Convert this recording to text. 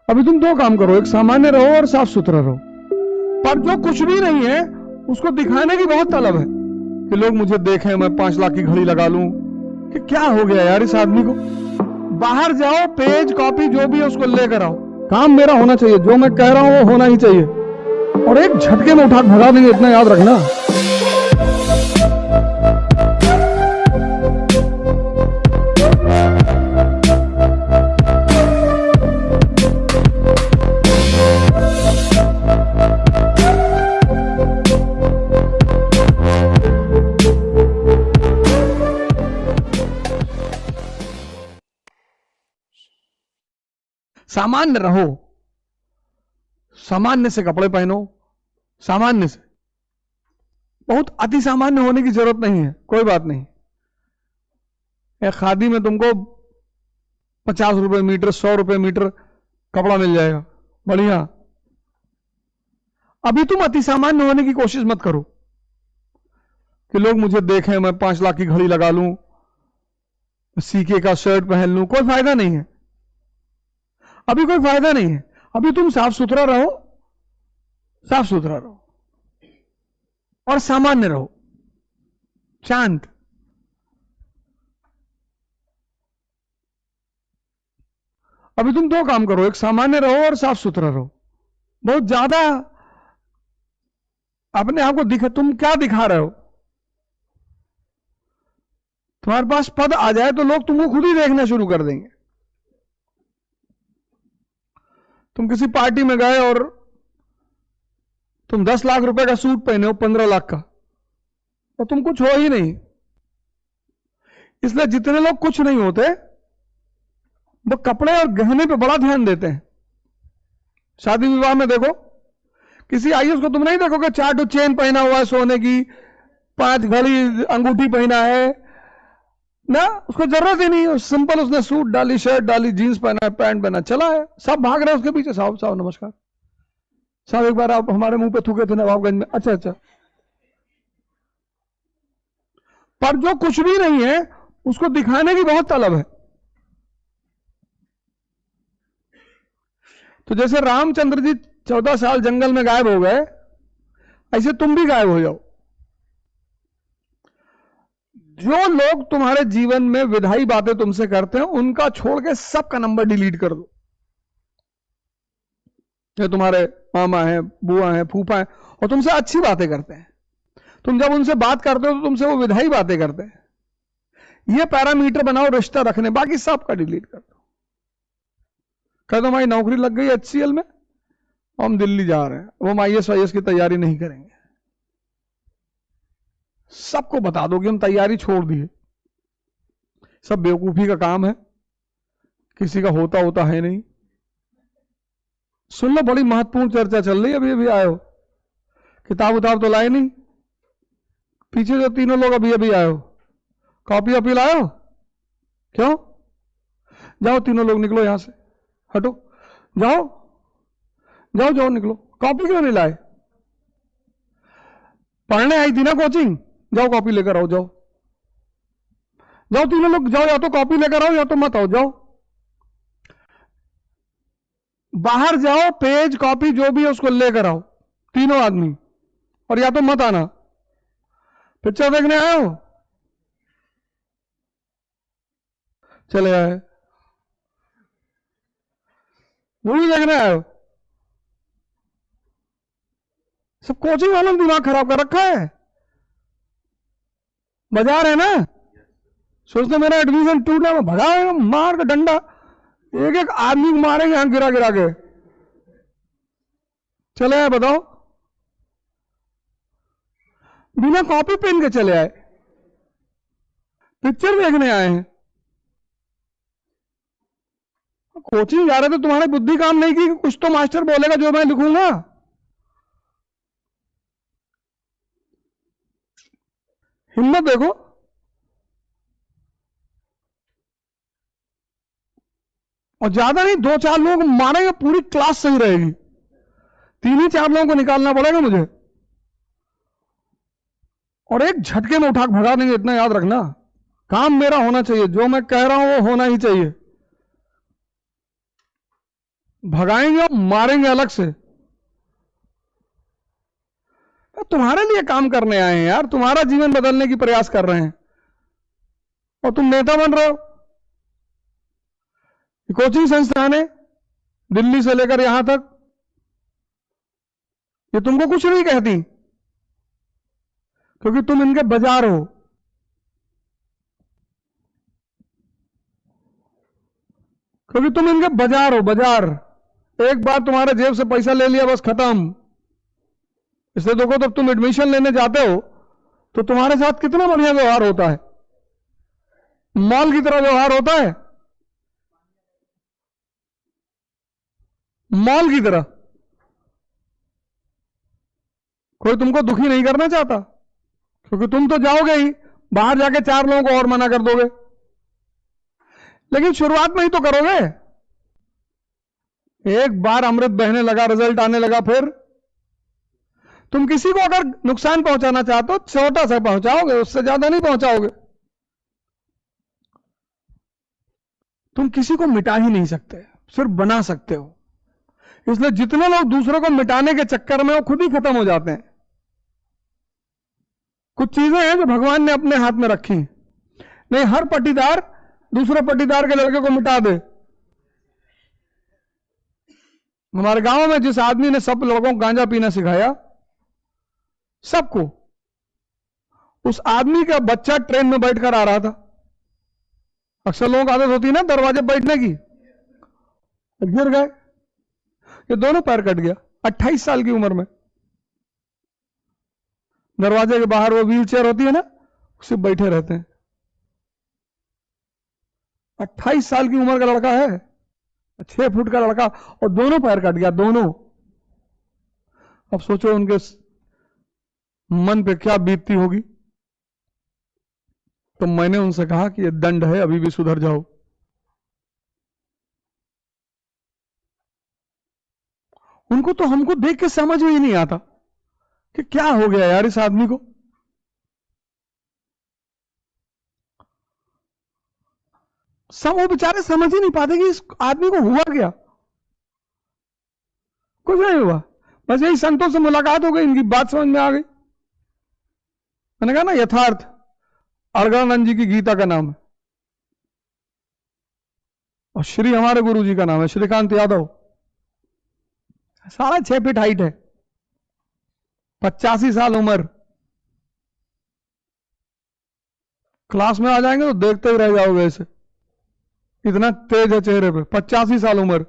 अभी तुम दो काम करो, एक सामान्य रहो और साफ सुथरा रहो। पर जो कुछ भी नहीं है उसको दिखाने की बहुत तलब है कि लोग मुझे देखें, मैं 5 लाख की घड़ी लगा लूं। कि क्या हो गया यार इस आदमी को। बाहर जाओ, पेज कॉपी जो भी है उसको लेकर आओ। काम मेरा होना चाहिए, जो मैं कह रहा हूं वो होना ही चाहिए, और एक झटके में उठा भगा देंगे, इतना याद रखना। सामान्य रहो, सामान्य से कपड़े पहनो, सामान्य से। बहुत अति सामान्य होने की जरूरत नहीं है, कोई बात नहीं। एक खादी में तुमको 50 रुपए मीटर, 100 रुपए मीटर कपड़ा मिल जाएगा, बढ़िया। अभी तुम अति सामान्य होने की कोशिश मत करो कि लोग मुझे देखें, मैं 5 लाख की घड़ी लगा लूं, सीके का शर्ट पहन लूं। कोई फायदा नहीं है, अभी कोई फायदा नहीं है। अभी तुम साफ सुथरा रहो, साफ सुथरा रहो और सामान्य रहो, शांत। अभी तुम दो काम करो, एक सामान्य रहो और साफ सुथरा रहो। बहुत ज्यादा अपने आप को दिखा, तुम क्या दिखा रहे हो? तुम्हारे पास पद आ जाए तो लोग तुमको खुद ही देखना शुरू कर देंगे। तुम किसी पार्टी में गए और तुम 10 लाख रुपए का सूट पहने हो 15 लाख का, और तुम कुछ हो ही नहीं। इसलिए जितने लोग कुछ नहीं होते वो कपड़े और गहने पे बड़ा ध्यान देते हैं। शादी विवाह में देखो, किसी आईएएस को तुम नहीं देखोगे 4 चेन पहना हुआ है सोने की, 5 घड़ी अंगूठी पहना है ना, उसको जरूरत ही नहीं है। सिंपल उसने सूट डाली, शर्ट डाली, जीन्स पहना है, पैंट पहना, चला है। सब भाग रहे हैं उसके पीछे, साहब साहब नमस्कार साहब, एक बार आप हमारे मुंह पे थूके थे नवाबगंज में। अच्छा अच्छा। पर जो कुछ भी नहीं है उसको दिखाने की बहुत तलब है। तो जैसे रामचंद्र जी 14 साल जंगल में गायब हो गए, ऐसे तुम भी गायब हो जाओ। जो लोग तुम्हारे जीवन में विधायी बातें तुमसे करते हैं उनका छोड़ के सबका नंबर डिलीट कर दो। ये तुम्हारे मामा है, बुआ है, फूफा है और तुमसे अच्छी बातें करते हैं, तुम जब उनसे बात करते हो तो तुमसे वो विधायी बातें करते हैं। ये पैरामीटर बनाओ रिश्ता रखने, बाकी सबका डिलीट कर दो। कह दो हमारी नौकरी लग गई HCL में, हम दिल्ली जा रहे हैं, वो हम IAS की तैयारी नहीं करेंगे। सबको बता दो कि हम तैयारी छोड़ दिए। सब बेवकूफी का काम है, किसी का होता होता है नहीं। सुन लो, बड़ी महत्वपूर्ण चर्चा चल रही है। अभी अभी आए हो, किताब उताब तो लाए नहीं। पीछे जो तीनों लोग अभी अभी आए हो, कॉपी वॉपी लाए हो? क्यों? जाओ तीनों लोग निकलो यहां से, हटो, जाओ जाओ जाओ निकलो। कॉपी क्यों नहीं लाए? पढ़ने आई थी ना कोचिंग, जाओ कॉपी लेकर आओ, जाओ जाओ तीनों लोग जाओ, या तो कॉपी लेकर आओ या तो मत आओ, जाओ। बाहर जाओ, पेज कॉपी जो भी है उसको लेकर आओ, तीनों आदमी, और या तो मत आना। पिक्चर देखने आए हो? चले आए। मूवी देखने आए हो? सब कोचिंग वालों ने दिमाग खराब कर रखा है। बाजार है ना, सोचते मेरा एडमिशन टूटना, में भगा मार का डंडा, एक एक आदमी को मारेंगे यहां गिरा गिरा के। चले आए, बताओ, बिना कॉपी पेन के चले आए, पिक्चर देखने आए हैं। कोचिंग जा रहे थे, तुम्हारी बुद्धि काम नहीं की, कुछ तो मास्टर बोलेगा जो मैं लिखूंगा। हिम्मत देखो। और ज्यादा नहीं, 2-4 लोग मारेंगे, पूरी क्लास सही रहेगी। 3 ही 4 लोगों को निकालना पड़ेगा मुझे, और एक झटके में उठा भगा देंगे, इतना याद रखना। काम मेरा होना चाहिए, जो मैं कह रहा हूं वो होना ही चाहिए। भगाएंगे और मारेंगे अलग से। तुम्हारे लिए काम करने आए हैं यार, तुम्हारा जीवन बदलने की प्रयास कर रहे हैं और तुम नेता बन रहे हो। कोचिंग संस्थान है दिल्ली से लेकर यहां तक, ये तुमको कुछ नहीं कहती क्योंकि तुम इनके बाजार हो। क्योंकि तुम इनके बाजार हो, बाजार। एक बार तुम्हारे जेब से पैसा ले लिया बस खत्म। इसलिए देखो, जब तुम एडमिशन लेने जाते हो तो तुम्हारे साथ कितना बढ़िया व्यवहार होता है, मॉल की तरह व्यवहार होता है, मॉल की तरह। कोई तुमको दुखी नहीं करना चाहता क्योंकि तुम तो जाओगे ही, बाहर जाके 4 लोगों को और मना कर दोगे। लेकिन शुरुआत में ही तो करोगे। एक बार अमृत बहने लगा, रिजल्ट आने लगा, फिर तुम किसी को अगर नुकसान पहुंचाना चाहते हो छोटा सा पहुंचाओगे, उससे ज्यादा नहीं पहुंचाओगे। तुम किसी को मिटा ही नहीं सकते, सिर्फ बना सकते हो। इसलिए जितने लोग दूसरों को मिटाने के चक्कर में वो खुद ही खत्म हो जाते हैं। कुछ चीजें हैं जो भगवान ने अपने हाथ में रखी। नहीं हर पट्टीदार दूसरे पट्टीदार के लड़के को मिटा दे। हमारे गांव में जिस आदमी ने सब लोगों को गांजा पीना सिखाया, सबको, उस आदमी का बच्चा ट्रेन में बैठकर आ रहा था। अक्सर लोगों को आदत होती है ना दरवाजे बैठने की, गिर गए, ये दोनों पैर कट गया 28 साल की उम्र में। दरवाजे के बाहर वो व्हील चेयर होती है ना, उसे बैठे रहते हैं। 28 साल की उम्र का लड़का है, 6 फुट का लड़का, और दोनों पैर कट गया, दोनों। अब सोचो उनके मन पे क्या बीतती होगी। तो मैंने उनसे कहा कि ये दंड है, अभी भी सुधर जाओ। उनको तो हमको देख के समझ में ही नहीं आता कि क्या हो गया यार इस आदमी को। सब वो बेचारे समझ ही नहीं पाते कि इस आदमी को हुआ क्या। कुछ नहीं हुआ, बस यही संतों से मुलाकात हो गई, इनकी बात समझ में आ गई। मैंने कहा ना यथार्थ, अलगानंद जी की गीता का नाम है और श्री हमारे गुरु जी का नाम है श्रीकांत यादव। 6.5 फीट हाइट है, 85 साल उम्र। क्लास में आ जाएंगे तो देखते ही रह जाओगे ऐसे, इतना तेज है चेहरे पे, 85 साल उम्र।